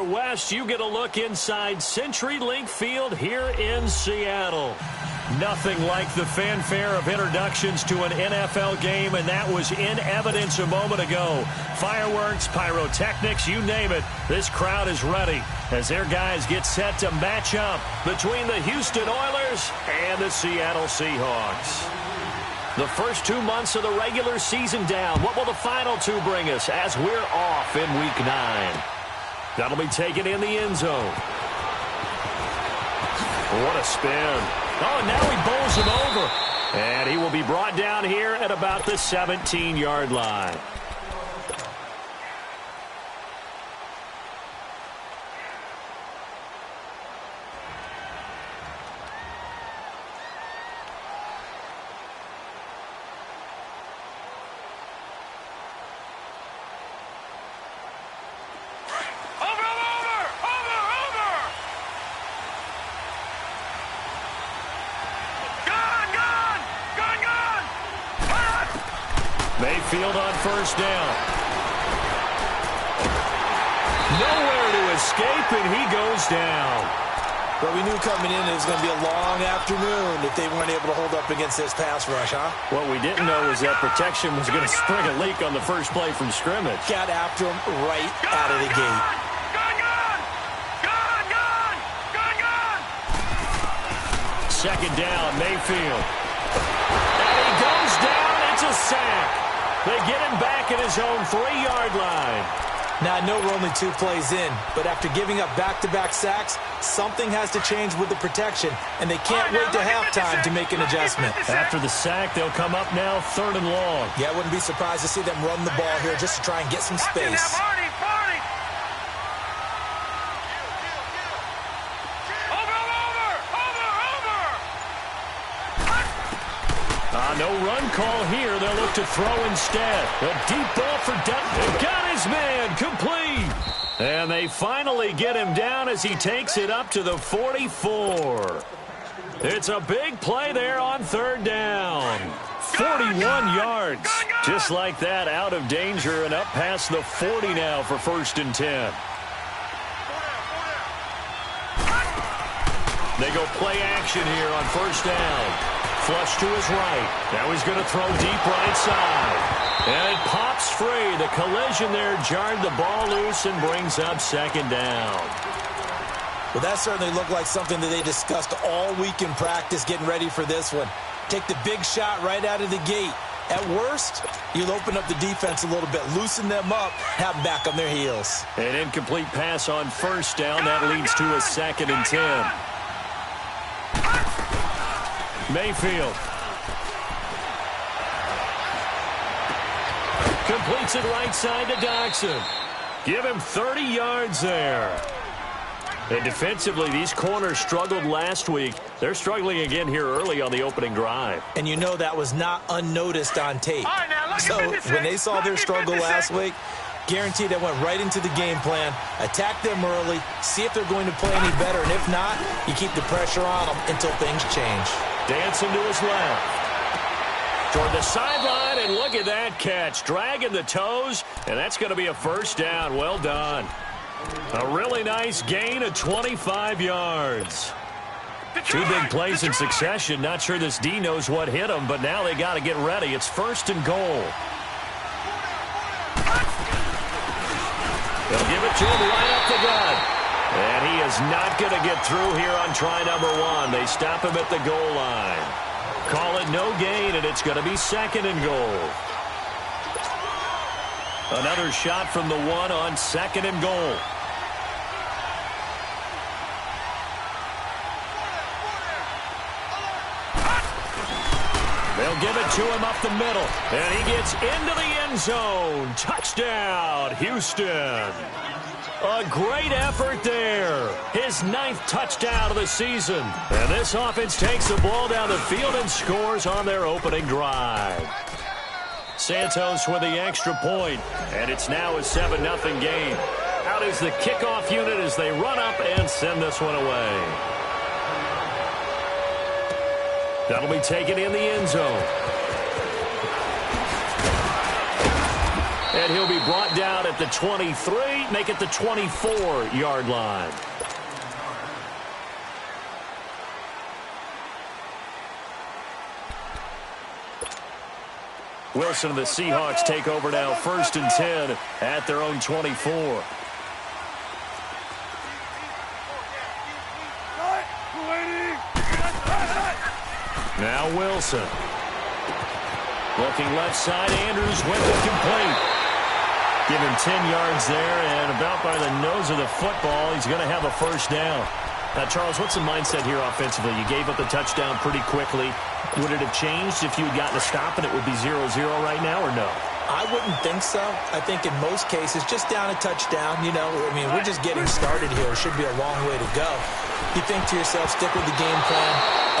West, you get a look inside CenturyLink Field here in Seattle. Nothing like the fanfare of introductions to an NFL game, and that was in evidence a moment ago. Fireworks, pyrotechnics, you name it. This crowd is ready as their guys get set to match up between the Houston Oilers and the Seattle Seahawks. The first 2 months of the regular season down. What will the final two bring us as we're off in Week 9? That'll be taken in the end zone. What a spin. Oh, and now he bowls him over. And he will be brought down here at about the 17-yard line. Mayfield on first down. Nowhere to escape, and he goes down. Well, we knew coming in it was going to be a long afternoon if they weren't able to hold up against this pass rush, huh? What we didn't know was that protection was going to spring a leak on the first play from scrimmage. Got after him right out of the gate. Second down, Mayfield. And he goes down. It's a sack. They get him back at his own 3-yard line. Now, I know we're only 2 plays in, but after giving up back-to-back sacks, something has to change with the protection, and they can't wait to halftime to make an adjustment. After the sack, they'll come up now 3rd and long. Yeah, I wouldn't be surprised to see them run the ball here just to try and get some space. No run call here. They'll look to throw instead. A deep ball for Dutton. Got his man. Complete. And they finally get him down as he takes it up to the 44. It's a big play there on 3rd down. 41 yards. Just like that, out of danger and up past the 40 now for 1st and 10. They go play action here on 1st down. Flush to his right. Now he's going to throw deep right side. And it pops free. The collision there jarred the ball loose and brings up 2nd down. Well, that certainly looked like something that they discussed all week in practice getting ready for this one. Take the big shot right out of the gate. At worst, you'll open up the defense a little bit, loosen them up, have them back on their heels. An incomplete pass on 1st down. That leads to a 2nd and 10. Mayfield completes it right side to Doxson. Give him 30 yards there. And defensively, these corners struggled last week. They're struggling again here early on the opening drive. And you know that was not unnoticed on tape. So when they saw their struggle last week, guaranteed they went right into the game plan, attack them early, see if they're going to play any better, and if not, you keep the pressure on them until things change. Dancing to his left. Toward the sideline, and look at that catch. Dragging the toes, and that's going to be a 1st down. Well done. A really nice gain of 25 yards. 2 big plays in succession. Not sure this D knows what hit him, but now they got to get ready. It's 1st and goal. They'll give it to him right up the gut. And he is not going to get through here on try number 1. They stop him at the goal line. Call it no gain, and it's going to be 2nd and goal. Another shot from the 1 on 2nd and goal. They'll give it to him up the middle. And he gets into the end zone. Touchdown, Houston. A great effort there. His 9th touchdown of the season. And this offense takes the ball down the field and scores on their opening drive. Santos with the extra point. And it's now a 7-0 game. Out is the kickoff unit as they run up and send this one away. That'll be taken in the end zone. And he'll be brought down at the 23, make it the 24-yard line. Wilson and the Seahawks take over now, 1st and 10 at their own 24. Now Wilson. Looking left side, Andrews went to complete. Give him 10 yards there, and about by the nose of the football, he's going to have a 1st down. Now, Charles, what's the mindset here offensively? You gave up the touchdown pretty quickly. Would it have changed if you had gotten a stop and it would be 0-0 right now, or no? I wouldn't think so. I think in most cases, just down a touchdown, you know, I mean, we're just getting started here. It should be a long way to go. You think to yourself, stick with the game plan,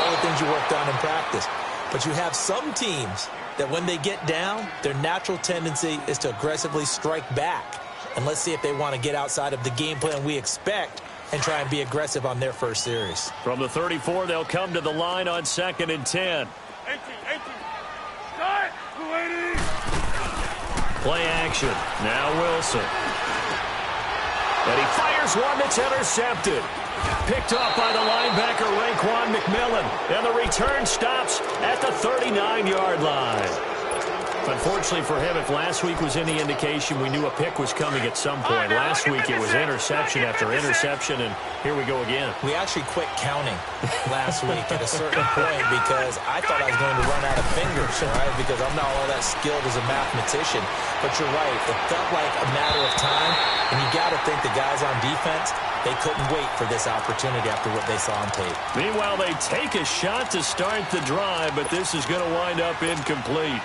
all the things you worked on in practice. But you have some teams that when they get down, their natural tendency is to aggressively strike back. And let's see if they want to get outside of the game plan we expect and try and be aggressive on their first series. From the 34, they'll come to the line on 2nd and 10. 18. Start. Play action. Now Wilson. And he fires one that's intercepted. Picked off by the linebacker, Raekwon McMillan. And the return stops at the 39-yard line. Unfortunately for him, if last week was any indication, we knew a pick was coming at some point. Last week it was interception after interception, and here we go again. We actually quit counting last week at a certain point because I thought I was going to run out of fingers, right? Because I'm not all that skilled as a mathematician. But you're right. It felt like a matter of time, and you got to think the guys on defense, they couldn't wait for this opportunity after what they saw on tape. Meanwhile, they take a shot to start the drive, but this is going to wind up incomplete.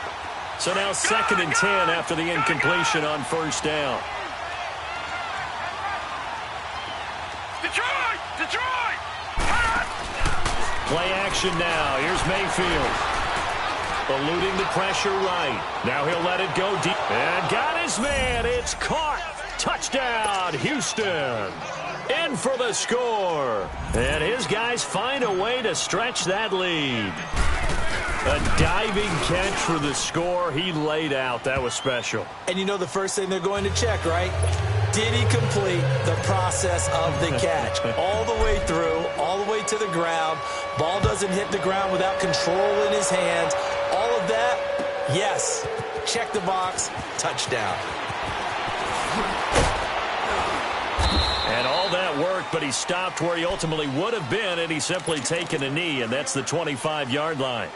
So now 2nd and 10 after the incompletion on 1st down. Detroit! Play action now. Here's Mayfield. Eluding the pressure right. Now he'll let it go deep. And got his man. It's caught. Touchdown, Houston. In for the score. And his guys find a way to stretch that lead. A diving catch for the score. He laid out. That was special. And you know the first thing they're going to check, right? Did he complete the process of the catch? All the way through, all the way to the ground. Ball doesn't hit the ground without control in his hands. All of that, yes. Check the box. Touchdown. And all that worked, but he stopped where he ultimately would have been, and he's simply taken a knee, and that's the 25-yard line.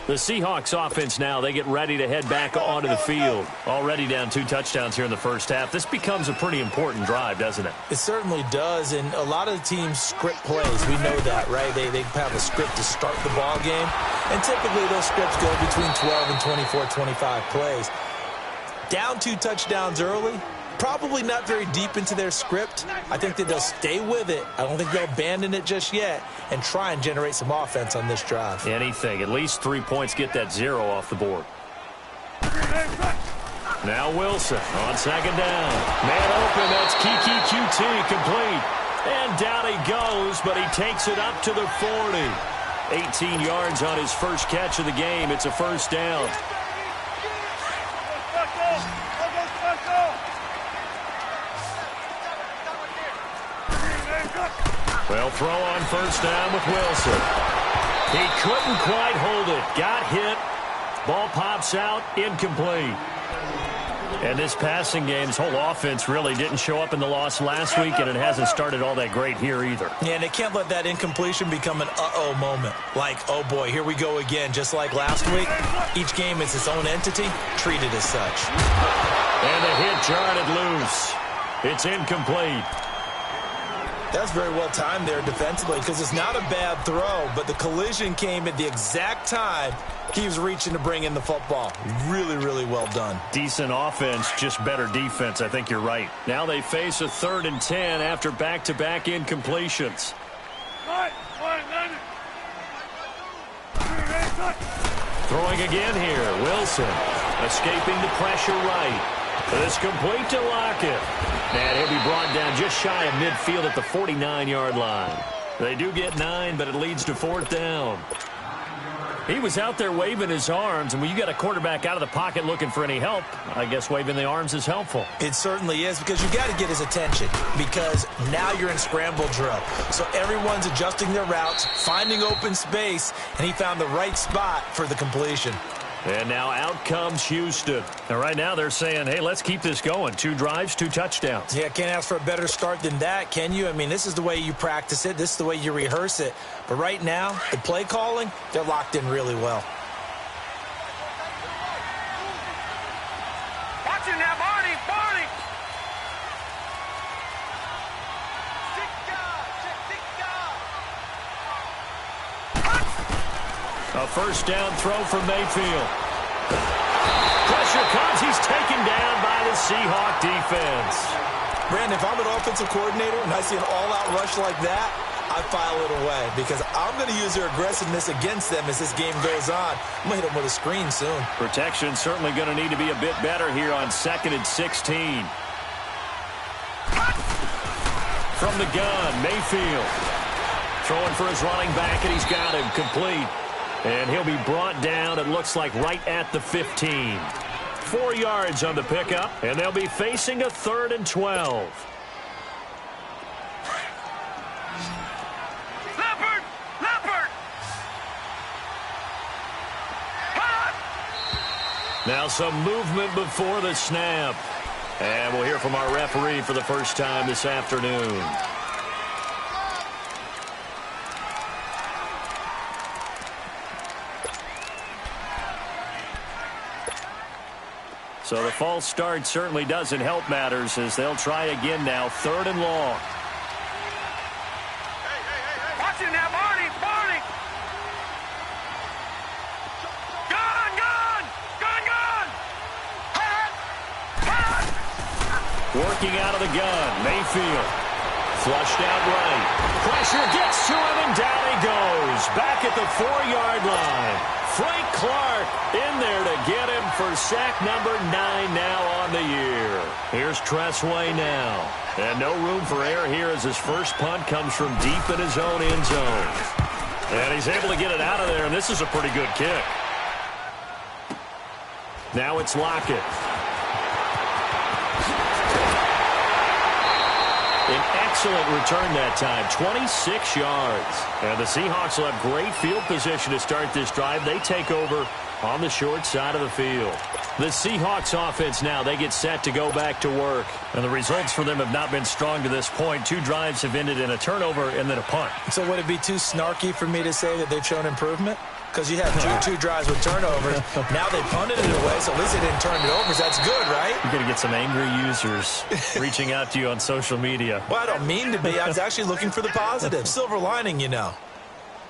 The Seahawks offense now, they get ready to head back onto the field. Already down 2 touchdowns here in the first half. This becomes a pretty important drive, doesn't it? It certainly does, and a lot of the teams script plays. We know that, right? They have a script to start the ball game, and typically those scripts go between 12 and 24, 25 plays. Down 2 touchdowns early, probably not very deep into their script. I think that they'll stay with it. I don't think they'll abandon it just yet and try and generate some offense on this drive. Anything. At least 3 points, get that 0 off the board. Now Wilson on 2nd down. Man open, that's Kiki QT complete. And down he goes, but he takes it up to the 40. 18 yards on his first catch of the game. It's a 1st down. Well, throw on 1st down with Wilson. He couldn't quite hold it. Got hit. Ball pops out. Incomplete. And this passing game, this whole offense really didn't show up in the loss last week, and it hasn't started all that great here either. Yeah, and they can't let that incompletion become an uh-oh moment. Like, oh boy, here we go again. Just like last week, each game is its own entity, treated as such. And the hit jarred it loose. It's incomplete. That's very well timed there defensively because it's not a bad throw, but the collision came at the exact time he was reaching to bring in the football. Really, really well done. Decent offense, just better defense. I think you're right. Now they face a 3rd and 10 after back-to-back incompletions. Throwing again here. Wilson escaping the pressure right. It's complete to Lockett. And he'll be brought down just shy of midfield at the 49-yard line. They do get 9, but it leads to 4th down. He was out there waving his arms, and when you got a quarterback out of the pocket looking for any help, I guess waving the arms is helpful. It certainly is, because you got to get his attention, because now you're in scramble drill. So everyone's adjusting their routes, finding open space, and he found the right spot for the completion. And now out comes Houston. And right now they're saying, hey, let's keep this going. 2 drives, 2 touchdowns. Yeah, can't ask for a better start than that, can you? I mean, this is the way you practice it. This is the way you rehearse it. But right now, the play calling, they're locked in really well. Watch it now, Barney! Barney! A first down throw for Mayfield. Pressure comes. He's taken down by the Seahawk defense. Brandon, if I'm an offensive coordinator and I see an all-out rush like that, I file it away, because I'm going to use their aggressiveness against them as this game goes on. I'm going to hit them with a screen soon. Protection certainly going to need to be a bit better here on 2nd and 16. From the gun, Mayfield. Throwing for his running back, and he's got him complete. And he'll be brought down, it looks like, right at the 15. 4 yards on the pickup, and they'll be facing a 3rd and 12. Leopard! Leopard! Now some movement before the snap. And we'll hear from our referee for the first time this afternoon. So the false start certainly doesn't help matters, as they'll try again now, 3rd and long. Watch it now, Barney! Barney! Gun! Gun! Gun! Gun! Working out of the gun, Mayfield. Flushed out right. Pressure gets to him, and down he goes. Back at the 4-yard line. Frank Clark in there to get him for sack number 9 now on the year. Here's Tressway now. And no room for error here as his first punt comes from deep in his own end zone. And he's able to get it out of there, and this is a pretty good kick. Now it's Lockett. An excellent return that time, 26 yards. And the Seahawks will have great field position to start this drive. They take over on the short side of the field. The Seahawks offense now, they get set to go back to work. And the results for them have not been strong to this point. 2 drives have ended in a turnover and then a punt. So would it be too snarky for me to say that they've shown improvement? Because you had two drives with turnovers. Now they punted it away, so at least they didn't turn it over. So that's good, right? You're going to get some angry users reaching out to you on social media. Well, I don't mean to be. I was actually looking for the positive. Silver lining, you know.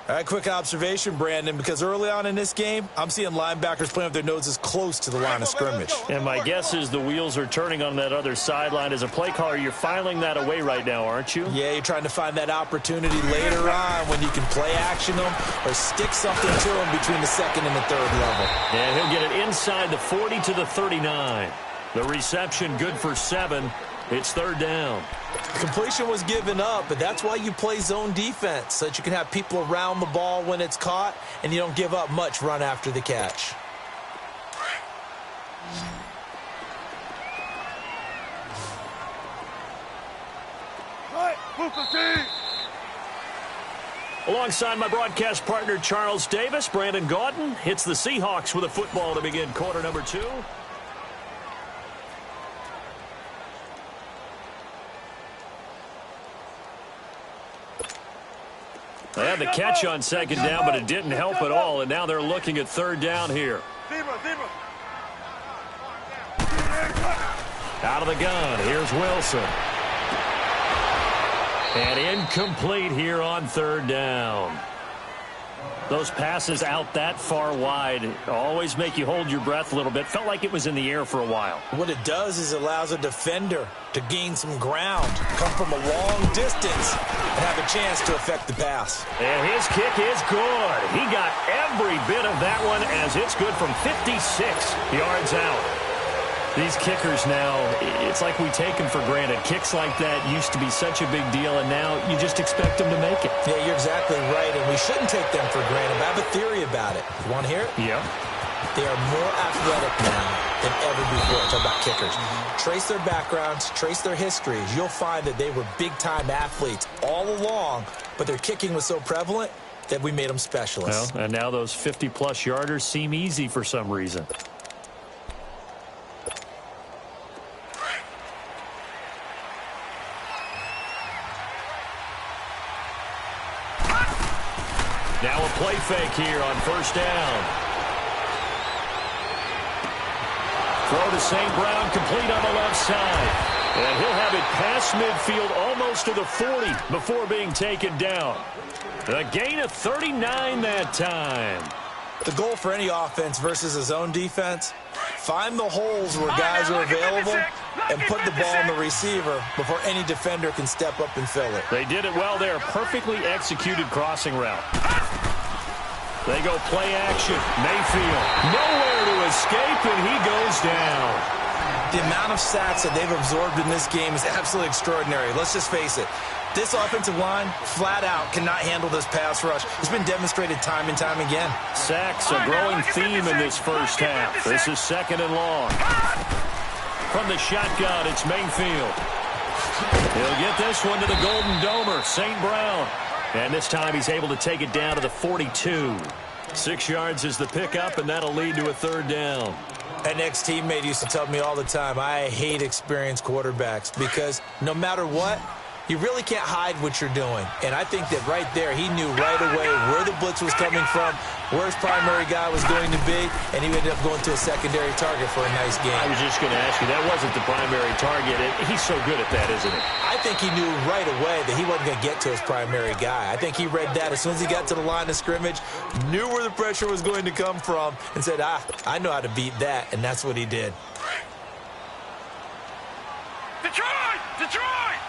All right, quick observation, Brandon, because early on in this game, I'm seeing linebackers playing with their noses close to the line of scrimmage. And my guess is the wheels are turning on that other sideline. As a play caller, you're filing that away right now, aren't you? Yeah, you're trying to find that opportunity later on when you can play action them or stick something to them between the 2nd and the 3rd level. And he'll get it inside the 40 to the 39. The reception good for 7. It's 3rd down. Completion was given up, but that's why you play zone defense, so that you can have people around the ball when it's caught, and you don't give up much run after the catch. Alongside my broadcast partner, Charles Davis, Brandon Gaudin hits the Seahawks with a football to begin quarter number 2. They had the catch on 2nd down, but it didn't help at all, and now they're looking at 3rd down here. Out of the gun, here's Wilson. And incomplete here on 3rd down. Those passes out that far wide always make you hold your breath a little bit. Felt like it was in the air for a while. What it does is it allows a defender to gain some ground, come from a long distance, and have a chance to affect the pass. And his kick is good. He got every bit of that one as it's good from 56 yards out. These kickers now, it's like we take them for granted. Kicks like that used to be such a big deal, and now you just expect them to make it. Yeah, you're exactly right, and we shouldn't take them for granted. But I have a theory about it. You want to hear it? Yeah. They are more athletic now than ever before. Talk about kickers. Trace their backgrounds, trace their histories. You'll find that they were big-time athletes all along, but their kicking was so prevalent that we made them specialists. Well, and now those 50-plus yarders seem easy for some reason. Now a play fake here on first down. Throw to St. Brown, complete on the left side. And he'll have it past midfield almost to the 40 before being taken down. A gain of 39 that time. The goal for any offense versus a zone defense, find the holes where guys are available and put the ball on the receiver before any defender can step up and fill it. They did it well there. Perfectly executed crossing route. They go play action. Mayfield nowhere to escape, and he goes down. The amount of sacks that they've absorbed in this game is absolutely extraordinary. Let's just face it. This offensive line, flat out, cannot handle this pass rush. It's been demonstrated time and time again. Sacks, a growing theme in this first half. This is second and long. From the shotgun, it's Mayfield. He'll get this one to the Golden Domer, St. Brown. And this time he's able to take it down to the 42. 6 yards is the pickup, and that'll lead to a third down. An ex-teammate used to tell me all the time, I hate experienced quarterbacks because no matter what, you really can't hide what you're doing. And I think that right there, he knew right away where the blitz was coming from, where his primary guy was going to be, and he ended up going to a secondary target for a nice game. I was just going to ask you, that wasn't the primary target. He's so good at that, isn't he? I think he knew right away that he wasn't going to get to his primary guy. I think he read that as soon as he got to the line of scrimmage, knew where the pressure was going to come from, and said, I know how to beat that, and that's what he did. Detroit! Detroit!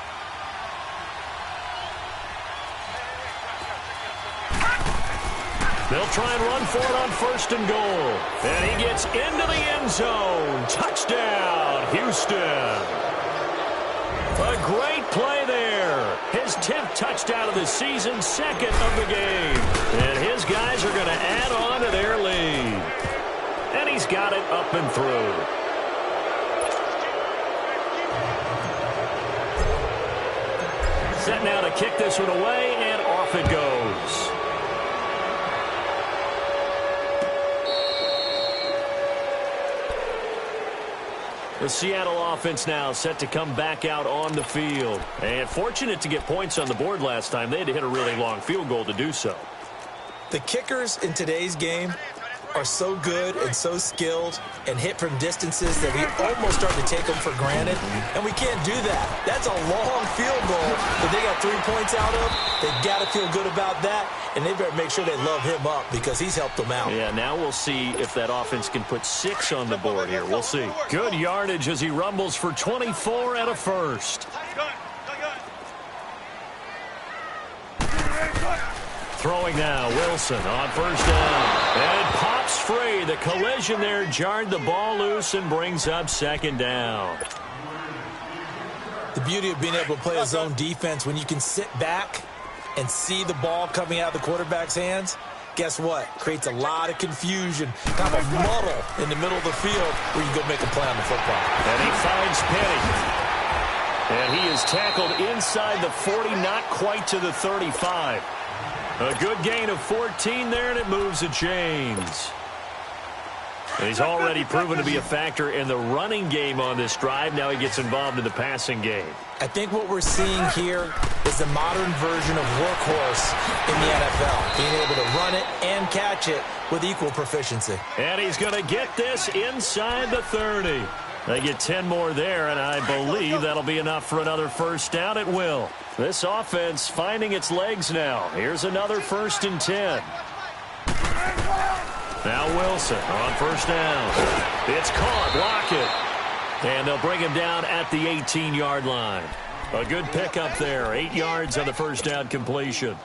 They'll try and run for it on first and goal. And he gets into the end zone. Touchdown, Houston. A great play there. His 10th touchdown of the season, second of the game. And his guys are going to add on to their lead. And he's got it up and through. Set now to kick this one away, and off it goes. The Seattle offense now set to come back out on the field. And fortunate to get points on the board last time. They had to hit a really long field goal to do so. The kickers in today's game are so good and so skilled and hit from distances that we almost start to take them for granted, and we can't do that. That's a long field goal that they got 3 points out of. They've got to feel good about that, and they better make sure they love him up because he's helped them out. Yeah, now we'll see if that offense can put 6 on the board here. We'll see. Good yardage as he rumbles for 24 and a first. Throwing now, Wilson on first down. And it pops free. The collision there jarred the ball loose and brings up second down. The beauty of being able to play a zone defense when you can sit back and see the ball coming out of the quarterback's hands, guess what? Creates a lot of confusion, kind of a muddle in the middle of the field where you go make a play on the football. And he finds Penny. And he is tackled inside the 40, not quite to the 35. A good gain of 14 there, and it moves the chains. And he's already proven to be a factor in the running game on this drive. Now he gets involved in the passing game. I think what we're seeing here is the modern version of workhorse in the NFL, being able to run it and catch it with equal proficiency. And he's going to get this inside the 30. They get 10 more there, and I believe that'll be enough for another first down. It will. This offense finding its legs now. Here's another 1st and 10. Now Wilson on first down. It's caught. Block it. And they'll bring him down at the 18-yard line. A good pickup there. 8 yards on the first down completion.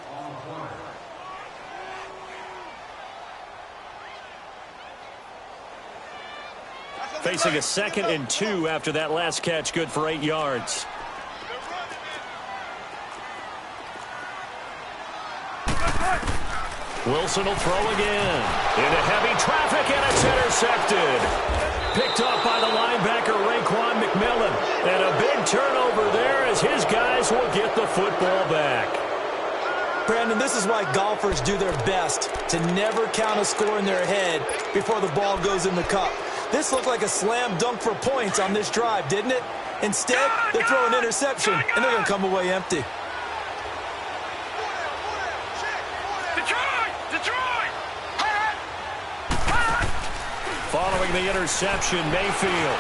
Facing a 2nd and 2 after that last catch, good for 8 yards. Wilson will throw again. Into heavy traffic, and it's intercepted. Picked up by the linebacker, Raekwon McMillan. And a big turnover there as his guys will get the football back. Brandon, this is why golfers do their best to never count a score in their head before the ball goes in the cup. This looked like a slam dunk for points on this drive, didn't it? Instead, they throw an interception, and they're going to come away empty. Following the interception, Mayfield.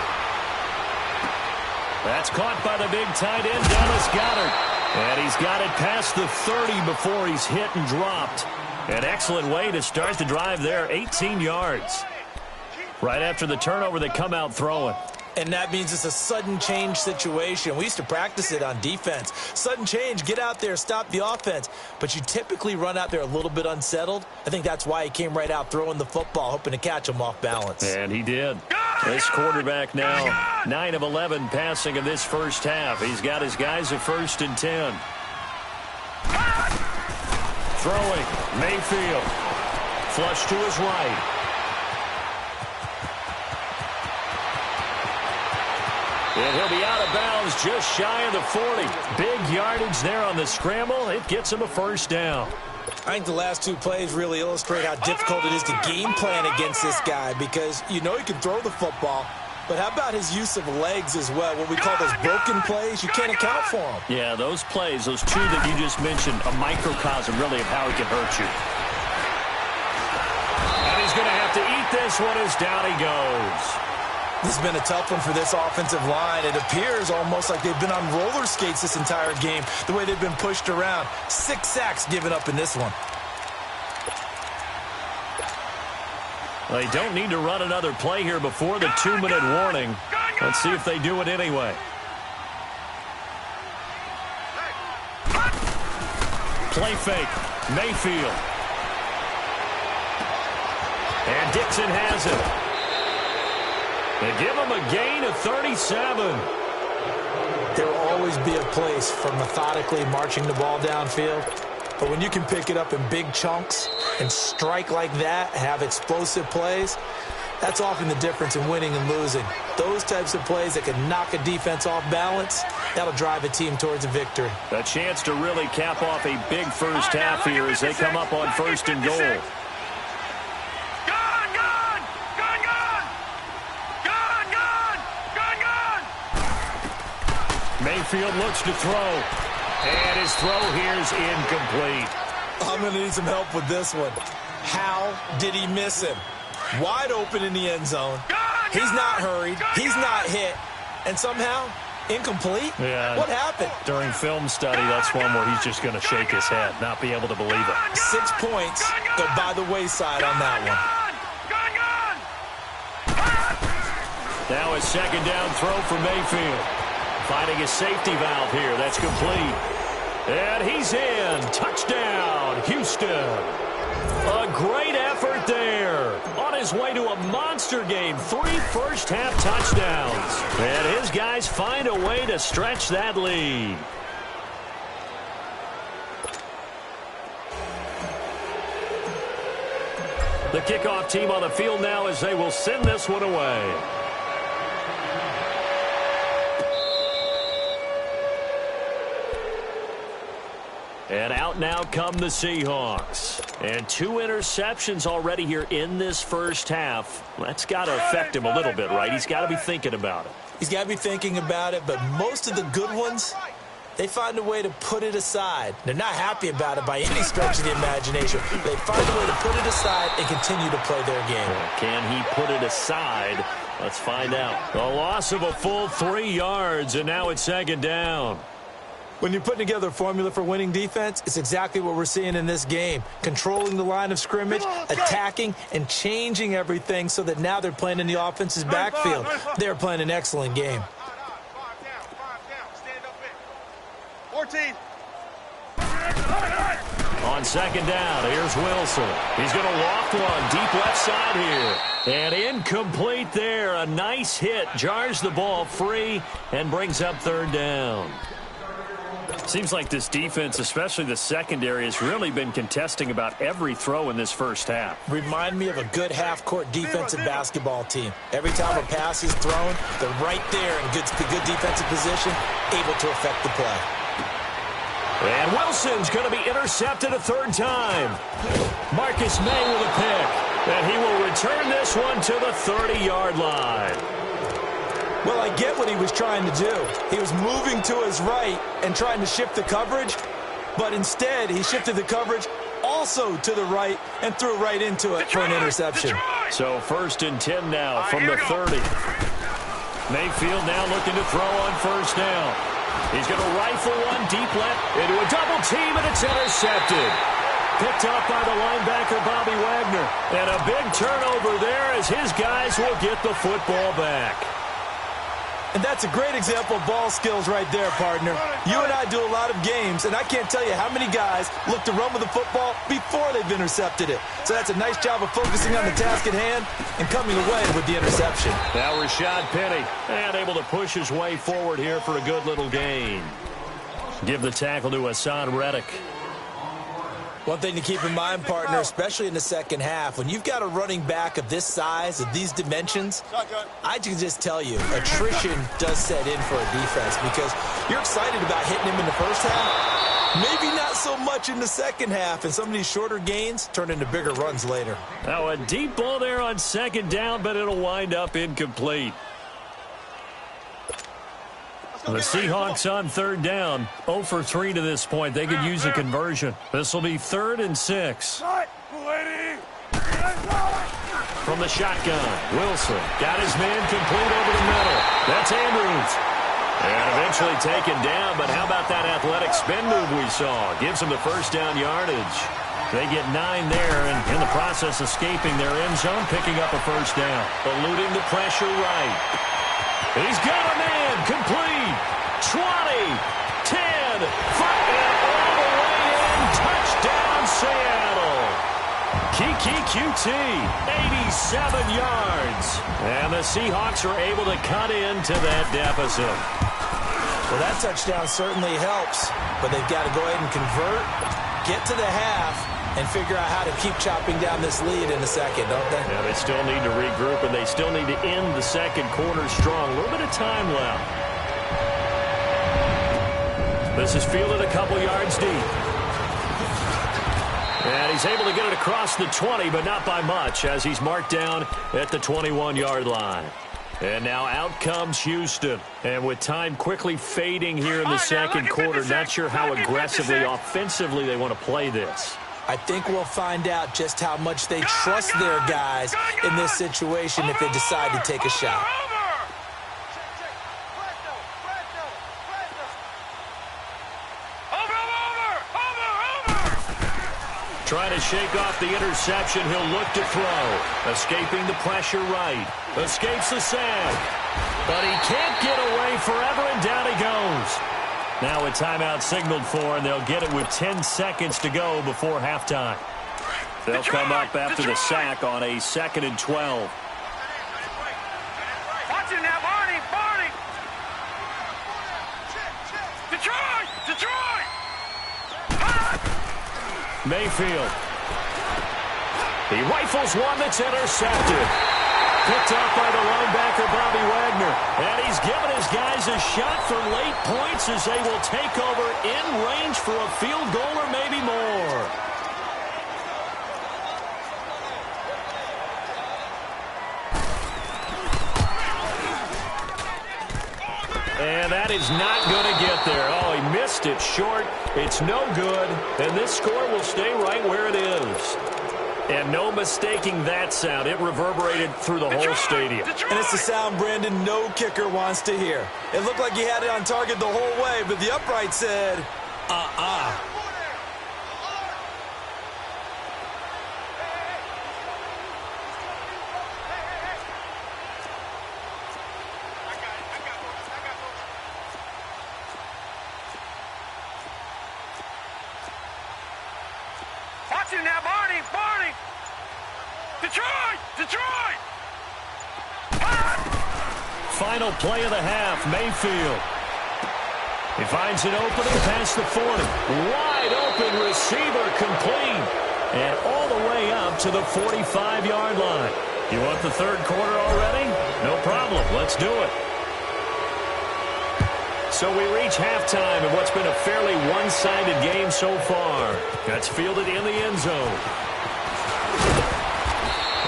That's caught by the big tight end, Dallas Goedert. And he's got it past the 30 before he's hit and dropped. An excellent way to start the drive there, 18 yards. Right after the turnover, they come out throwing. And that means it's a sudden change situation. We used to practice it on defense. Sudden change, get out there, stop the offense. But you typically run out there a little bit unsettled. I think that's why he came right out throwing the football, hoping to catch him off balance. And he did. This quarterback now 9 of 11 passing in this first half. He's got his guys at 1st and 10. Throwing, Mayfield. Flush to his right. And he'll be out of bounds just shy of the 40. Big yardage there on the scramble. It gets him a 1st down. I think the last 2 plays really illustrate how difficult it is to game plan against this guy because you know he can throw the football, but how about his use of legs as well? What we call those broken plays, you can't account for them. Yeah, those plays, those 2 that you just mentioned, a microcosm really of how he can hurt you. And he's going to have to eat this one as down he goes. This has been a tough one for this offensive line. It appears almost like they've been on roller skates this entire game, the way they've been pushed around. 6 sacks given up in this one. They don't need to run another play here before the 2-minute warning. Let's see if they do it anyway. Play fake. Mayfield. And Dixon has it. They give him a gain of 37. There will always be a place for methodically marching the ball downfield. But when you can pick it up in big chunks and strike like that, have explosive plays, that's often the difference in winning and losing. Those types of plays that can knock a defense off balance, that'll drive a team towards a victory. A chance to really cap off a big first half here as they come up on 1st and goal. Mayfield looks to throw, and his throw here is incomplete. I'm going to need some help with this one. How did he miss him? Wide open in the end zone. He's not hurried. He's not hit. And somehow, incomplete? Yeah. What happened? During film study, that's one where he's just going to shake his head, not be able to believe it. 6 points go by the wayside on that one. Now a 2nd down throw for Mayfield. Finding a safety valve here. That's complete. And he's in. Touchdown, Houston. A great effort there. On his way to a monster game. 3 first-half touchdowns. And his guys find a way to stretch that lead. The kickoff team on the field now as they will send this one away. And out now come the Seahawks. And 2 interceptions already here in this first half. That's got to affect him a little bit, right? He's got to be thinking about it. He's got to be thinking about it, but most of the good ones, they find a way to put it aside. They're not happy about it by any stretch of the imagination. They find a way to put it aside and continue to play their game. Can he put it aside? Let's find out. A loss of a full 3 yards, and now it's 2nd down. When you're putting together a formula for winning defense, it's exactly what we're seeing in this game. Controlling the line of scrimmage, attacking, and changing everything so that now they're playing in the offense's backfield. They're playing an excellent game. 14. On 2nd down, here's Wilson. He's going to loft one deep left side here. And incomplete there. A nice hit. Jars the ball free and brings up third down. Seems like this defense, especially the secondary, has really been contesting about every throw in this first half. Remind me of a good half-court defensive basketball team. Every time a pass is thrown, they're right there in good defensive position, able to affect the play. And Wilson's going to be intercepted a third time. Marcus May with a pick. And he will return this one to the 30-yard line. Well, I get what he was trying to do. He was moving to his right and trying to shift the coverage, but instead he shifted the coverage also to the right and threw right into it for an interception. So 1st and 10 now from the 30. Mayfield now looking to throw on first down. He's going to rifle one deep left into a double team, and it's intercepted. Picked up by the linebacker, Bobby Wagner. And a big turnover there as his guys will get the football back. And that's a great example of ball skills right there, partner. You and I do a lot of games, and I can't tell you how many guys look to run with the football before they've intercepted it. So that's a nice job of focusing on the task at hand and coming away with the interception. Now Rashad Penny, and able to push his way forward here for a good little gain. Give the tackle to Hassan Reddick. One thing to keep in mind, partner, especially in the second half, when you've got a running back of this size, of these dimensions, I can just tell you, attrition does set in for a defense because you're excited about hitting him in the first half, maybe not so much in the second half, and some of these shorter gains turn into bigger runs later. Now a deep ball there on second down, but it'll wind up incomplete. The Seahawks on third down, 0 for 3 to this point. They could use a conversion. This will be 3rd and 6. From the shotgun, Wilson got his man complete over the middle. That's Andrews. And eventually taken down, but how about that athletic spin move we saw? Gives him the first down yardage. They get 9 there, and in the process escaping their end zone, picking up a first down. Eluding the pressure right. He's got a man complete. 20, 10, 5, and all the way in. Touchdown, Seattle. Kiki QT, 87 yards. And the Seahawks are able to cut into that deficit. Well, that touchdown certainly helps, but they've got to go ahead and convert, get to the half, and figure out how to keep chopping down this lead in a second, don't they? Yeah, they still need to regroup, and they still need to end the second quarter strong. A little bit of time left. This is fielded a couple yards deep. And he's able to get it across the 20, but not by much, as he's marked down at the 21-yard line. And now out comes Houston. And with time quickly fading here in the second quarter, not sure how aggressively, offensively they want to play this. I think we'll find out just how much they trust their guys in this situation if they decide to take a shot. Trying to shake off the interception. He'll look to throw. Escaping the pressure right. Escapes the sack. But he can't get away forever, and down he goes. Now a timeout signaled for, and they'll get it with 10 seconds to go before halftime. They'll come up after the sack on a 2nd and 12. Watch it now, Barney! Detroit! Mayfield. He rifles one that's intercepted. Picked up by the linebacker, Bobby Wagner. And he's given his guys a shot for late points as they will take over in range for a field goal or maybe more. And that is not going to get there. Oh, he missed it short. It's no good. And this score will stay right where it is. And no mistaking that sound. It reverberated through the whole stadium. And it's the sound Brandon no kicker wants to hear. It looked like he had it on target the whole way, but the upright said, Watch it now, Barney! Detroit! Final play of the half, Mayfield. He finds an opening past the 40. Wide open receiver complete. And all the way up to the 45-yard line. You want the third quarter already? No problem. Let's do it. So we reach halftime in what's been a fairly one-sided game so far. That's fielded in the end zone.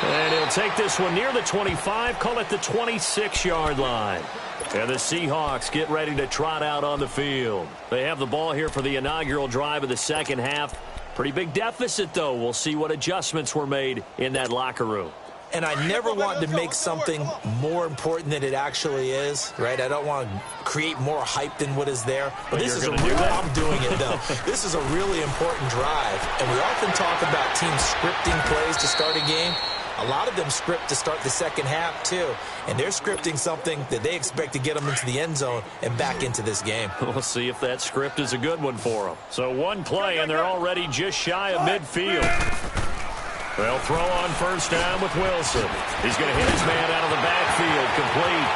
And he'll take this one near the 25, call it the 26-yard line. And the Seahawks get ready to trot out on the field. They have the ball here for the inaugural drive of the second half. Pretty big deficit, though. We'll see what adjustments were made in that locker room. And I never want to make something more important than it actually is, right? I don't want to create more hype than what is there. But this is a real, I'm doing it, though. This is a really important drive. And we often talk about teams scripting plays to start a game. A lot of them script to start the second half, too. And they're scripting something that they expect to get them into the end zone and back into this game. We'll see if that script is a good one for them. So one play, and they're already just shy of midfield. They'll throw on first down with Wilson. He's going to hit his man out of the backfield, complete.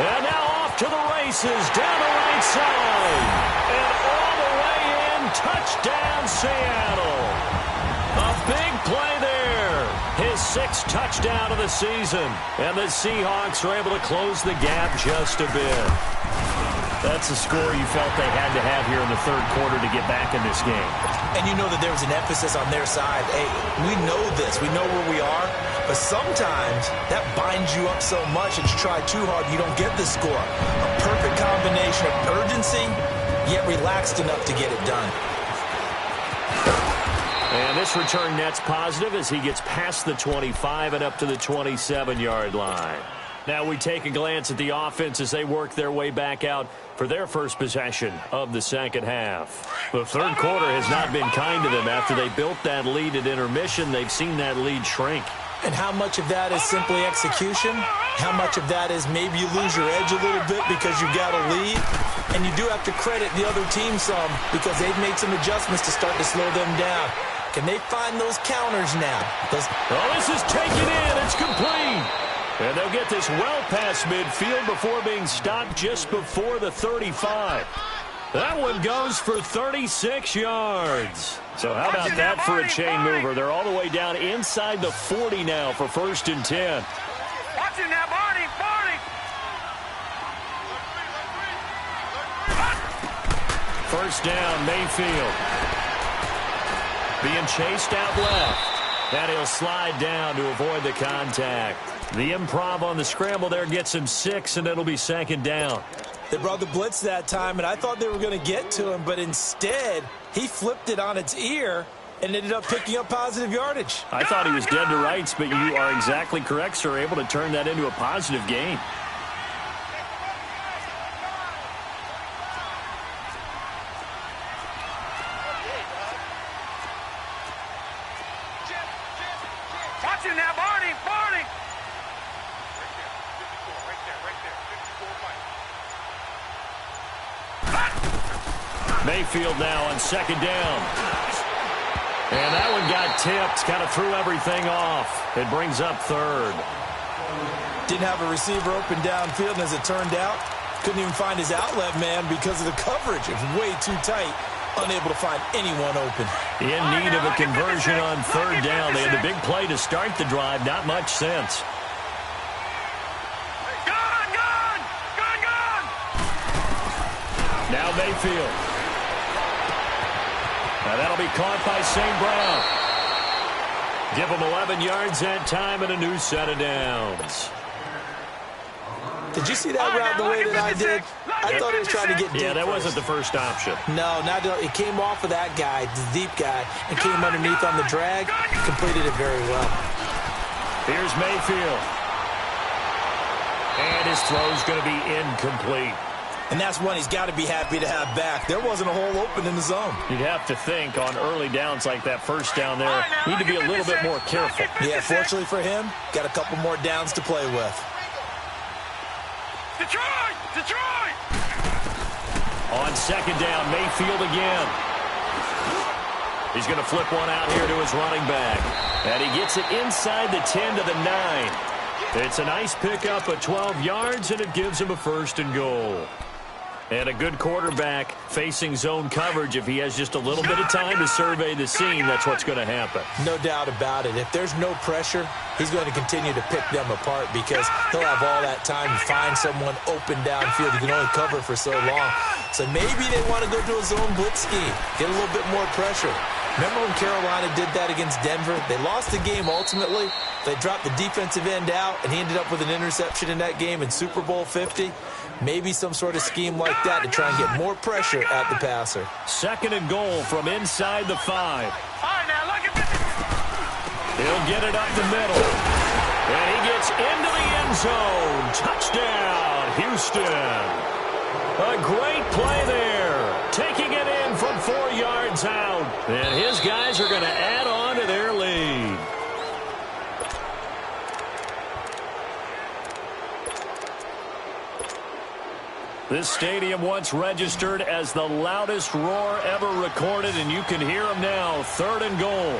And now off to the races, down the right side. And all the way in, touchdown Seattle. A big play there. His sixth touchdown of the season. And the Seahawks are able to close the gap just a bit. That's a score you felt they had to have here in the third quarter to get back in this game. And you know that there was an emphasis on their side. Hey, we know this. We know where we are. But sometimes that binds you up so much that you try too hard, you don't get the score. A perfect combination of urgency, yet relaxed enough to get it done. And this return net's positive as he gets past the 25 and up to the 27-yard line. Now we take a glance at the offense as they work their way back out for their first possession of the second half. The third quarter has not been kind to them. After they built that lead at intermission, they've seen that lead shrink. And how much of that is simply execution? How much of that is maybe you lose your edge a little bit because you've got a lead? And you do have to credit the other team some because they've made some adjustments to start to slow them down. Can they find those counters now? Oh, this is taken in. It's complete. And they'll get this well past midfield before being stopped just before the 35. That one goes for 36 yards. So how about that for a chain mover? They're all the way down inside the 40 now for 1st and 10. Watching that, Barney, Barney. First down, Mayfield. Being chased out left. And he'll slide down to avoid the contact. The improv on the scramble there gets him 6, and it'll be 2nd down. They brought the blitz that time, and I thought they were going to get to him, but instead he flipped it on its ear and ended up picking up positive yardage. I thought he was dead to rights, but you are exactly correct, sir. Able to turn that into a positive gain. Watching that, Barney, Barney. Mayfield now on 2nd down. And that one got tipped, kind of threw everything off. It brings up 3rd. Didn't have a receiver open downfield, and as it turned out, couldn't even find his outlet man because of the coverage. It was way too tight, unable to find anyone open. In need of a conversion on 3rd down. They had the big play to start the drive, not much sense. Gone! Now Mayfield. Now that'll be caught by St. Brown. Give him 11 yards that time and a new set of downs. Did you see that route the way that I did? I thought he was trying to get deep. Yeah, that wasn't the first option. No, it came off of that guy, the deep guy, and came underneath on the drag. Completed it very well. Here's Mayfield. And his throw's going to be incomplete. And that's one he's got to be happy to have back. There wasn't a hole open in the zone. You'd have to think on early downs like that first down there, need to be a little bit more careful. Yeah, fortunately for him, got a couple more downs to play with. Detroit! On 2nd down, Mayfield again. He's going to flip one out here to his running back. And he gets it inside the 10 to the 9. It's a nice pickup of 12 yards, and it gives him a 1st and goal. And a good quarterback facing zone coverage, if he has just a little bit of time to survey the scene, that's what's going to happen. No doubt about it. If there's no pressure, he's going to continue to pick them apart because he'll have all that time to find someone open downfield. He can only cover for so long. So maybe they want to go to a zone blitz scheme, get a little bit more pressure. Remember when Carolina did that against Denver? They lost the game ultimately. They dropped the defensive end out, and he ended up with an interception in that game in Super Bowl 50. Maybe some sort of scheme like that to try and get more pressure at the passer. 2nd and goal from inside the 5. All right, now look at this. He'll get it up the middle. And he gets into the end zone. Touchdown, Houston. A great play there. Taking it in from 4 yards out. And his guys are going to add on to their lead. This stadium once registered as the loudest roar ever recorded, and you can hear him now. 3rd and goal.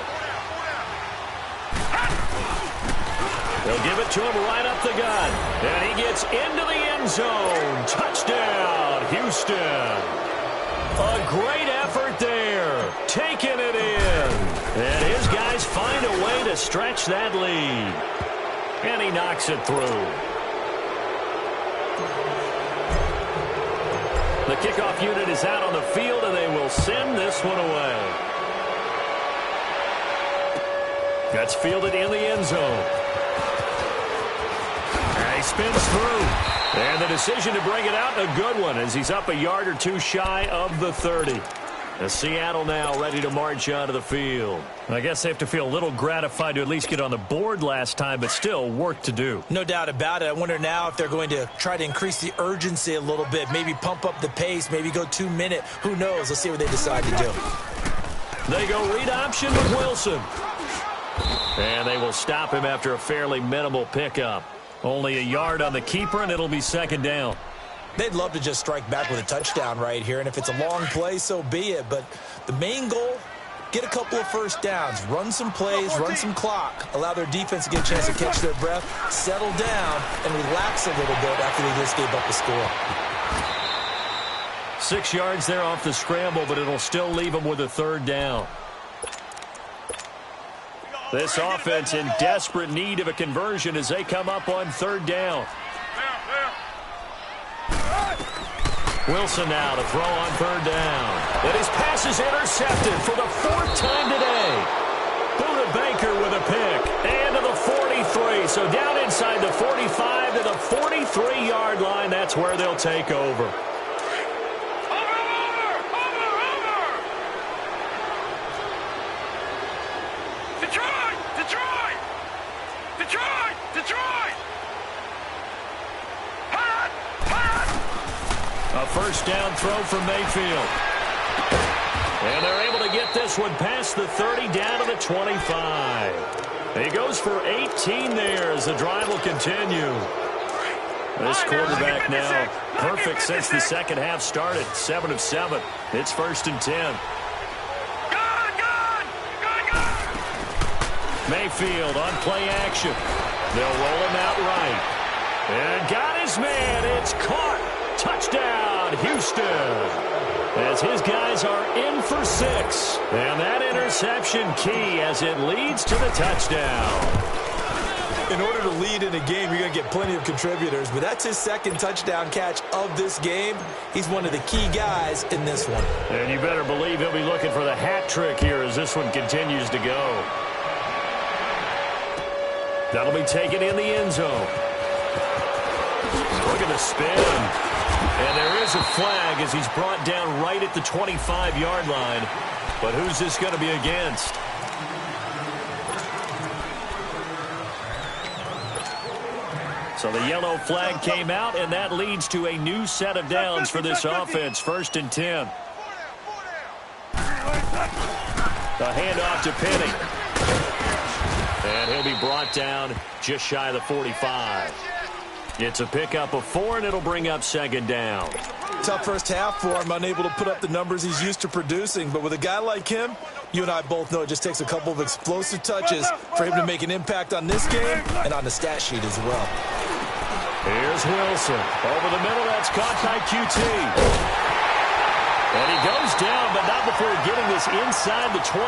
They'll give it to him right up the gut. And he gets into the end zone. Touchdown, Houston. A great effort there. Taking it in. And his guys find a way to stretch that lead. And he knocks it through. The kickoff unit is out on the field, and they will send this one away. That's fielded in the end zone. And he spins through. And the decision to bring it out, a good one, as he's up a yard or two shy of the 30. Seattle now ready to march out of the field. I guess they have to feel a little gratified to at least get on the board last time, but still work to do. No doubt about it. I wonder now if they're going to try to increase the urgency a little bit, maybe pump up the pace, maybe go 2-minute. Who knows? Let's see what they decide to do. They go read option with Wilson. And they will stop him after a fairly minimal pickup. Only a yard on the keeper, and it'll be 2nd down. They'd love to just strike back with a touchdown right here, and if it's a long play, so be it. But the main goal, get a couple of 1st downs, run some plays, run some clock, allow their defense to get a chance to catch their breath, settle down, and relax a little bit after they just gave up the score. 6 yards there off the scramble, but it'll still leave them with a 3rd down. This offense in desperate need of a conversion as they come up on 3rd down. Wilson now to throw on 3rd down. And his pass is intercepted for the 4th time today. Buda Baker with a pick. And to the 43. So down inside the 45 to the 43-yard line. That's where they'll take over. Detroit! Detroit! Detroit! Detroit! A 1st down throw from Mayfield. And they're able to get this one past the 30 down to the 25. He goes for 18 there as the drive will continue. This quarterback now perfect since the 2nd half started. 7 of 7. It's 1st and 10. Mayfield on play action. They'll roll him out right. And got his man. It's caught. Touchdown, Houston. As his guys are in for 6. And that interception key as it leads to the touchdown. In order to lead in a game, you're going to get plenty of contributors, but that's his 2nd touchdown catch of this game. He's one of the key guys in this one. And you better believe he'll be looking for the hat trick here as this one continues to go. That'll be taken in the end zone. Look at the spin. And there is a flag as he's brought down right at the 25-yard line. But who's this going to be against? So the yellow flag came out, and that leads to a new set of downs for this offense. 1st and 10. The handoff to Penny. And he'll be brought down just shy of the 45. It's a pickup of 4, and it'll bring up 2nd down. Tough first half for him, unable to put up the numbers he's used to producing. But with a guy like him, you and I both know it just takes a couple of explosive touches for him to make an impact on this game and on the stat sheet as well. Here's Wilson. Over the middle, that's caught by QT. And he goes down, but not before getting this inside the 25.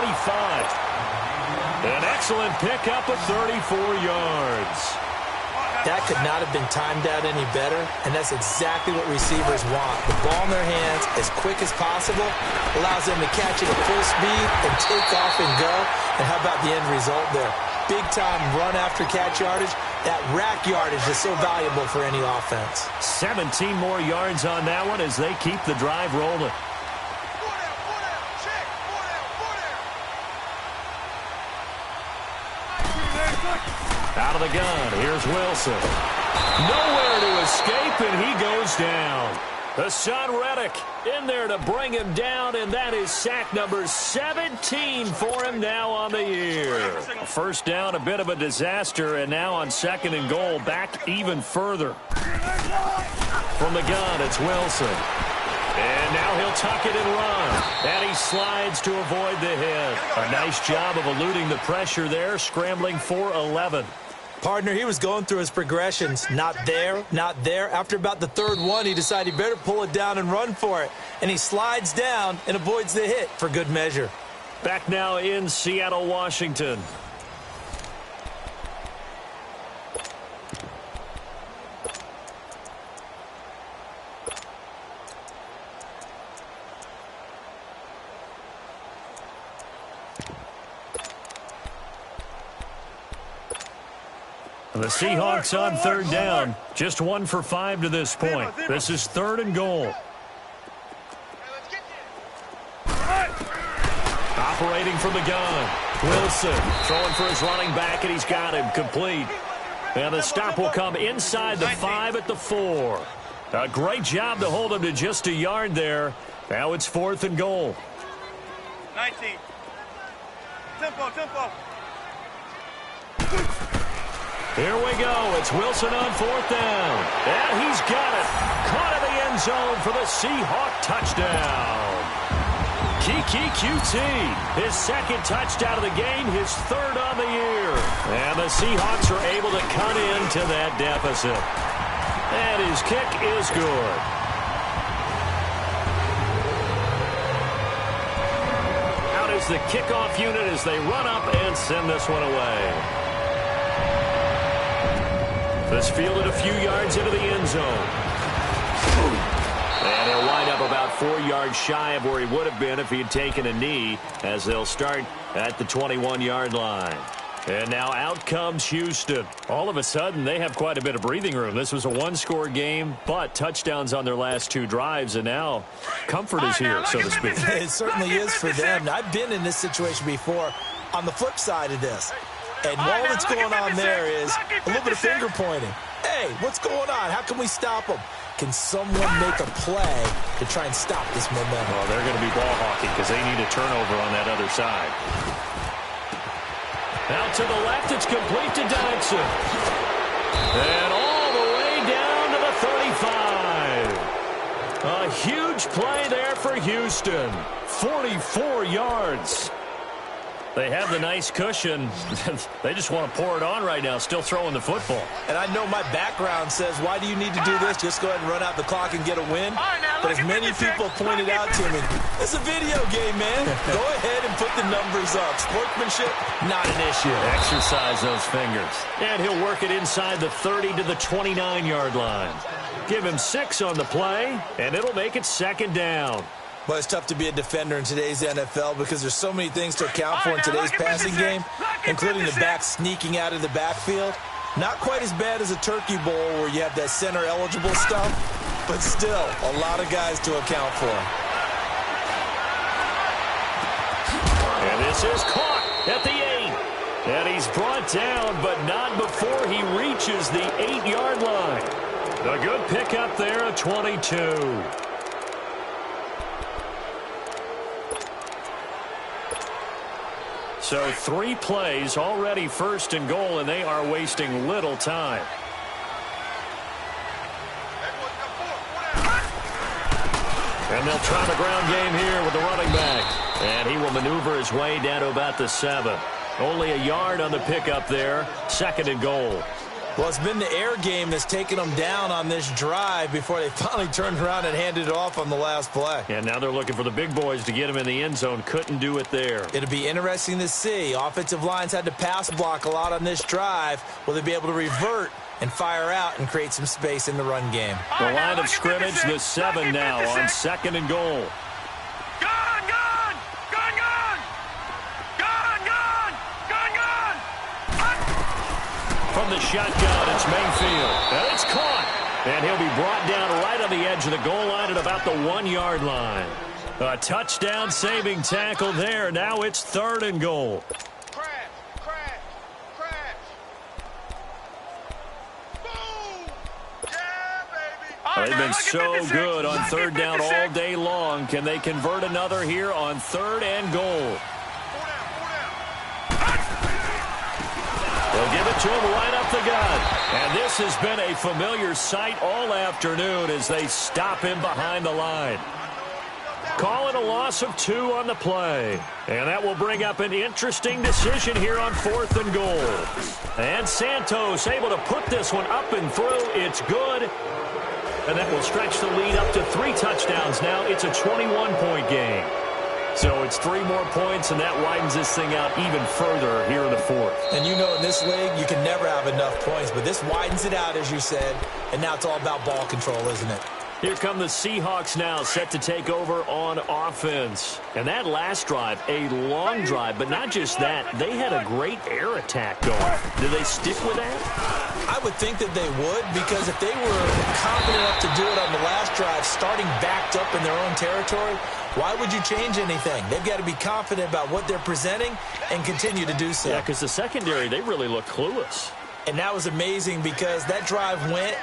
An excellent pickup of 34 yards. That could not have been timed out any better, and that's exactly what receivers want. The ball in their hands as quick as possible allows them to catch it at full speed and take off and go. And how about the end result there? Big-time run after catch yardage. That rack yardage is so valuable for any offense. 17 more yards on that one as they keep the drive rolling. Out of the gun, here's Wilson. Nowhere to escape, and he goes down. Hassan Reddick in there to bring him down, and that is sack number 17 for him now on the year. First down, a bit of a disaster, and now on 2nd and goal, back even further. From the gun, it's Wilson. And now he'll tuck it and run. And he slides to avoid the hit. A nice job of eluding the pressure there, scrambling for 11. Partner, he was going through his progressions. Not there, not there. After about the 3rd one, he decided he better pull it down and run for it. And he slides down and avoids the hit for good measure. Back now in Seattle, Washington. The Seahawks on 3rd down. Just 1 for 5 to this point. This is 3rd and goal. Operating from the gun. Wilson throwing for his running back, and he's got him complete. And the stop will come inside the 5 at the 4. A great job to hold him to just a yard there. Now it's 4th and goal. 19. Tempo, tempo. Here we go. It's Wilson on 4th down. And he's got it. Caught in the end zone for the Seahawk touchdown. Kiki QT, his 2nd touchdown of the game, his 3rd on the year. And the Seahawks are able to cut into that deficit. And his kick is good. Out is the kickoff unit as they run up and send this one away. This fielded a few yards into the end zone. And he'll wind up about 4 yards shy of where he would have been if he had taken a knee, as they'll start at the 21-yard line. And now out comes Houston. All of a sudden, they have quite a bit of breathing room. This was a 1-score game, but touchdowns on their last 2 drives, and now comfort is here, so to speak. It certainly is for them. I've been in this situation before on the flip side of this. And all that's going on there is a little bit of finger pointing. Hey, what's going on? How can we stop them? Can someone make a play to try and stop this momentum? Well, they're going to be ball hawking because they need a turnover on that other side. Out to the left, it's complete to Dodson. And all the way down to the 35. A huge play there for Houston. 44 yards. They have the nice cushion. They just want to pour it on right now, still throwing the football. And I know my background says, why do you need to do this? Just go ahead and run out the clock and get a win. But as many people pointed out to me, it's a video game, man. Go ahead and put the numbers up. Sportsmanship, not an issue. Exercise those fingers. And he'll work it inside the 30 to the 29-yard line. Give him 6 on the play, and it'll make it 2nd down. But it's tough to be a defender in today's NFL because there's so many things to account for in today's passing game, including the back sneaking out of the backfield. Not quite as bad as a turkey bowl where you have that center-eligible stuff, but still a lot of guys to account for. And this is caught at the 8. And he's brought down, but not before he reaches the 8-yard line. A good pickup there at 22. So 3 plays, already 1st and goal, and they are wasting little time. And they'll try the ground game here with the running back. And he will maneuver his way down to about the 7. Only a yard on the pickup there. 2nd and goal. Well, it's been the air game that's taken them down on this drive before they finally turned around and handed it off on the last play. And now they're looking for the big boys to get him in the end zone. Couldn't do it there. It'll be interesting to see. Offensive lines had to pass block a lot on this drive. Will they be able to revert and fire out and create some space in the run game? The line of scrimmage, the 7 now on 2nd and goal. From the shotgun, it's Mayfield. And it's caught. And he'll be brought down right on the edge of the goal line at about the 1-yard line. A touchdown-saving tackle there. Now it's 3rd and goal. Crash. Boom. Yeah, baby. They've been so good on 3rd down all day long. Can they convert another here on 3rd and goal? They'll give it to him right up the gut. And this has been a familiar sight all afternoon as they stop him behind the line. Call it a loss of 2 on the play. And that will bring up an interesting decision here on 4th and goal. And Santos able to put this one up and through. It's good. And that will stretch the lead up to 3 touchdowns now. It's a 21-point game. So it's 3 more points, and that widens this thing out even further here in the 4th. And you know in this league, you can never have enough points, but this widens it out, as you said, and now it's all about ball control, isn't it? Here come the Seahawks now, set to take over on offense. And that last drive, a long drive, but not just that. They had a great air attack going. Do they stick with that? I would think that they would, because if they were confident enough to do it on the last drive, starting backed up in their own territory, why would you change anything? They've got to be confident about what they're presenting and continue to do so. Yeah, because the secondary, they really look clueless. And that was amazing because that drive went,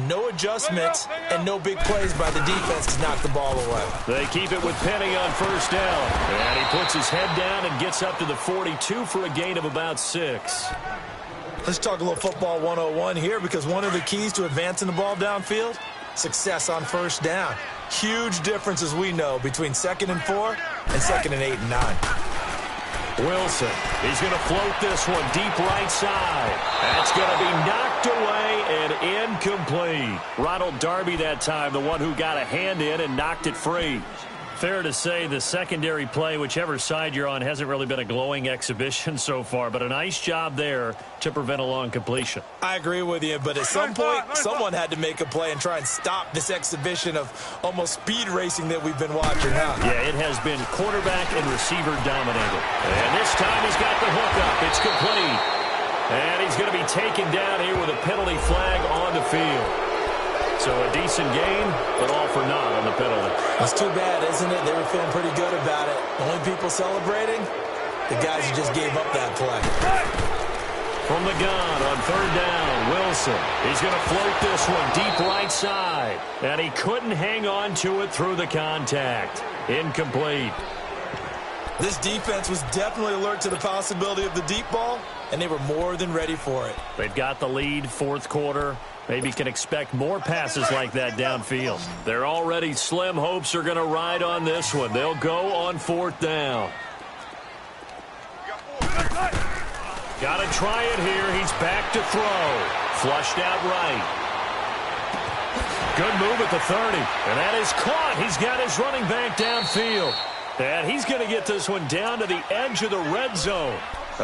no adjustments, and no big plays by the defense to knock the ball away. They keep it with Penny on 1st down. And he puts his head down and gets up to the 42 for a gain of about 6. Let's talk a little football 101 here, because one of the keys to advancing the ball downfield, success on 1st down. Huge difference, as we know, between 2nd and 4 and 2nd and 8 and 9. Wilson, he's going to float this one deep right side. That's going to be knocked away and incomplete. Ronald Darby that time, the one who got a hand in and knocked it free. Fair to say the secondary play, whichever side you're on, hasn't really been a glowing exhibition so far, but a nice job there to prevent a long completion. I agree with you, but at some point, someone had to make a play and try and stop this exhibition of almost speed racing that we've been watching, huh? Yeah, it has been quarterback and receiver dominated. And this time he's got the hook up. It's complete. And he's going to be taken down here with a penalty flag on the field. So a decent game, but all for naught on the penalty. It's too bad, isn't it? They were feeling pretty good about it. Only people celebrating, the guys who just gave up that play. From the gun on 3rd down, Wilson. He's going to float this one deep right side. And he couldn't hang on to it through the contact. Incomplete. This defense was definitely alert to the possibility of the deep ball, and they were more than ready for it. They've got the lead, 4th quarter. Maybe can expect more passes like that downfield. Their already slim hopes are going to ride on this one. They'll go on 4th down. Got to try it here. He's back to throw. Flushed out right. Good move at the 30. And that is caught. He's got his running back downfield. And he's going to get this one down to the edge of the red zone.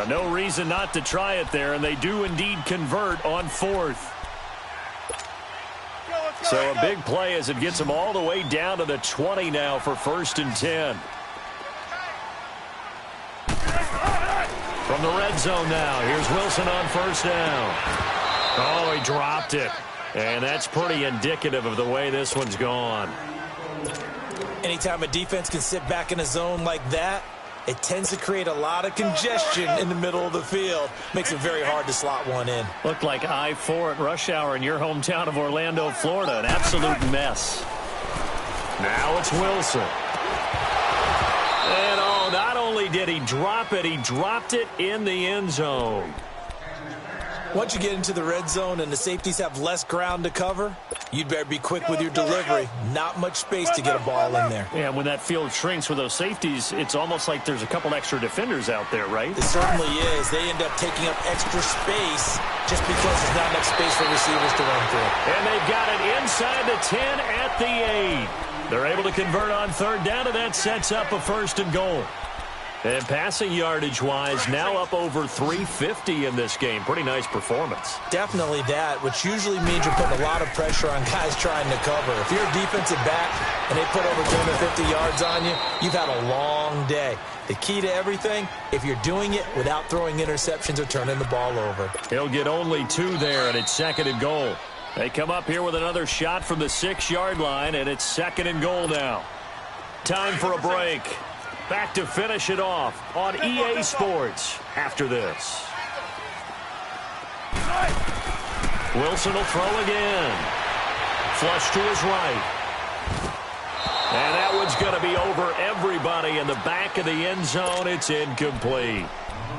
No reason not to try it there, and they do indeed convert on 4th. So a big play as it gets them all the way down to the 20 now for 1st and 10. From the red zone now, here's Wilson on 1st down. Oh, he dropped it. And that's pretty indicative of the way this one's gone. Anytime a defense can sit back in a zone like that, it tends to create a lot of congestion in the middle of the field. Makes it very hard to slot one in. Looked like I-4 at rush hour in your hometown of Orlando, Florida. An absolute mess. Now it's Wilson. And oh, not only did he drop it, he dropped it in the end zone. Once you get into the red zone and the safeties have less ground to cover, you'd better be quick with your delivery. Not much space to get a ball in there. Yeah, when that field shrinks with those safeties, it's almost like there's a couple extra defenders out there, right? It certainly is. They end up taking up extra space just because there's not enough space for receivers to run through. And they've got it inside the 10 at the 8. They're able to convert on third down, and that sets up a 1st and goal. And passing yardage-wise, now up over 350 in this game. Pretty nice performance. Definitely that, which usually means you're putting a lot of pressure on guys trying to cover. If you're a defensive back and they put over 250 yards on you, you've had a long day. The key to everything, if you're doing it without throwing interceptions or turning the ball over. He'll get only 2 there, and it's 2nd and goal. They come up here with another shot from the 6-yard line, and it's 2nd and goal now. Time for a break. Back to finish it off on EA Sports after this. Wilson will throw again. Flush to his right. And that one's going to be over everybody in the back of the end zone. It's incomplete.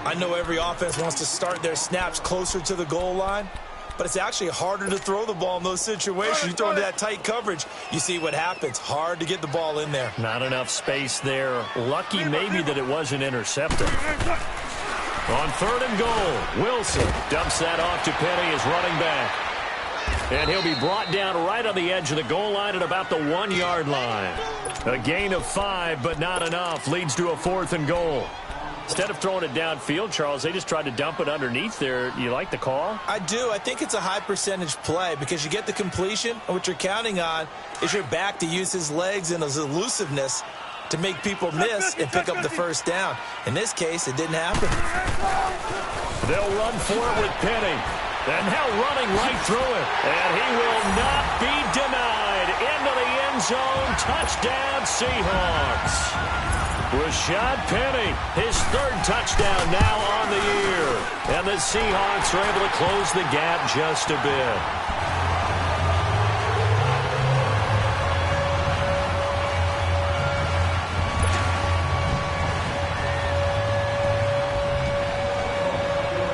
I know every offense wants to start their snaps closer to the goal line, but it's actually harder to throw the ball in those situations. You throw into that tight coverage, you see what happens. Hard to get the ball in there. Not enough space there. Lucky maybe that it wasn't intercepted. On 3rd and goal, Wilson dumps that off to Penny as running back. And he'll be brought down right on the edge of the goal line at about the 1-yard line. A gain of 5, but not enough. Leads to a 4th and goal. Instead of throwing it downfield, Charles, they just tried to dump it underneath there. You like the call? I do. I think it's a high percentage play because you get the completion, and what you're counting on is your back to use his legs and his elusiveness to make people miss and pick up the 1st down. In this case, it didn't happen. They'll run for it with Penny. And now running right through it. And he will not be denied. Into the end zone. Touchdown, Seahawks. Rashad Penny, his 3rd touchdown now on the year. And the Seahawks are able to close the gap just a bit.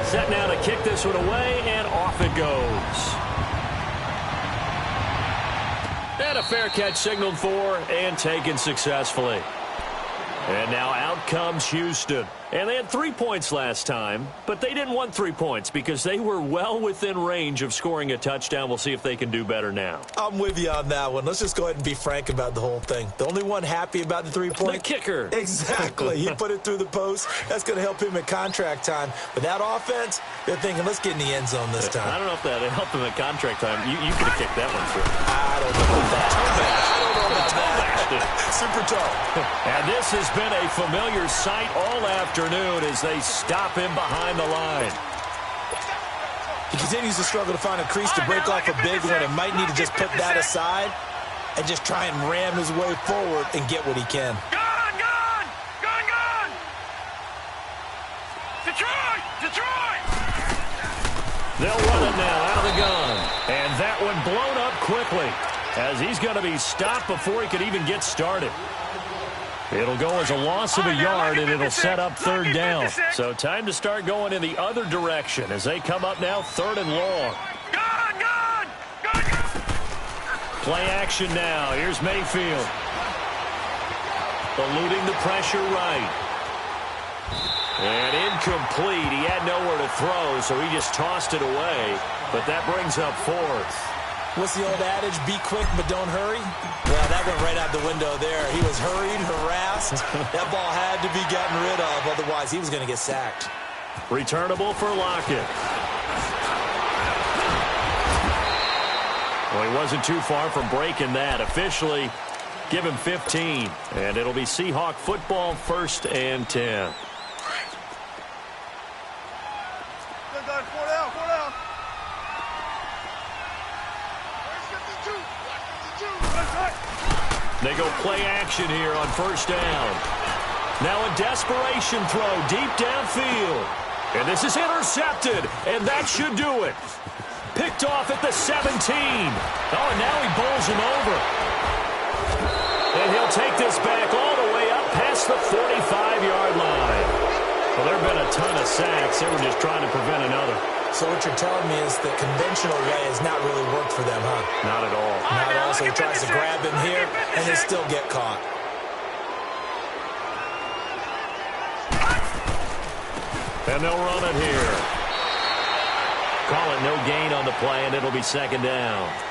Set now to kick this one away, and off it goes. And a fair catch signaled for and taken successfully. And now out comes Houston. And they had 3 points last time, but they didn't want 3 points because they were well within range of scoring a touchdown. We'll see if they can do better now. I'm with you on that one. Let's just go ahead and be frank about the whole thing. The only one happy about the 3-point? The kicker. Exactly. He put it through the post. That's going to help him at contract time. With that offense, they're thinking, let's get in the end zone this time. I don't know if that helped him at contract time. You could have kicked that one through. I don't know about that. I don't know about that. Super tall. And this has been a familiar sight all afternoon as they stop him behind the line. He continues to struggle to find a crease to break off a big one and might need to just put that aside and just try and ram his way forward and get what he can. Gone! Detroit! They'll run it now out of the gun. And that one blown up quickly as he's going to be stopped before he could even get started. It'll go as a loss of a yard, and it'll set up 3rd down. So time to start going in the other direction as they come up now 3rd and long. Gone! Play action now. Here's Mayfield. Eluding the pressure right. And incomplete. He had nowhere to throw, so he just tossed it away. But that brings up 4th. What's the old adage? Be quick, but don't hurry? Well, that went right out the window there. He was hurried, harassed. That ball had to be gotten rid of. Otherwise, he was going to get sacked. Returnable for Lockett. Well, he wasn't too far from breaking that. Officially, give him 15. And it'll be Seahawk football, 1st and 10. They go play action here on 1st down. Now a desperation throw deep downfield. And this is intercepted, and that should do it. Picked off at the 17. Oh, and now he bowls him over. And he'll take this back all the way up past the 45-yard line. Well, there have been a ton of sacks. They were just trying to prevent another. So what you're telling me is the conventional way has not really worked for them, huh? Not at all. Not at all. So he tries to grab him here, and they still get caught. And they'll run it here. Call it no gain on the play, and it'll be second down.